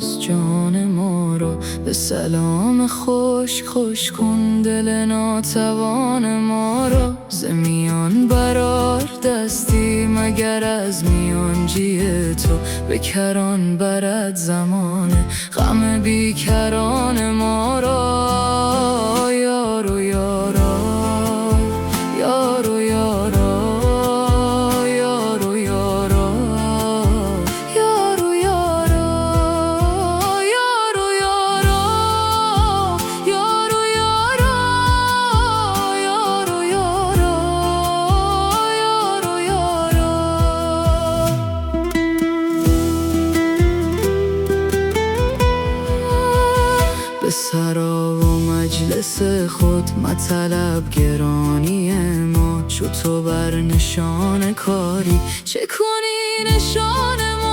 باز جان ما رو. به سلام خوش خوش کن دل ناتوان ما رو. ز میان برار دستی مگر از میانجی تو. به کران برد زمانه غم بیکران ما را. یارو یارا یارو یارا یارو یارا یارو یارا یارو یارا یارو یارا یارو یارا یارو یارا. به سرا و مجلس خود مطلب گرانی ما. چو تو بر نشان کاری چه کنی نشان ما.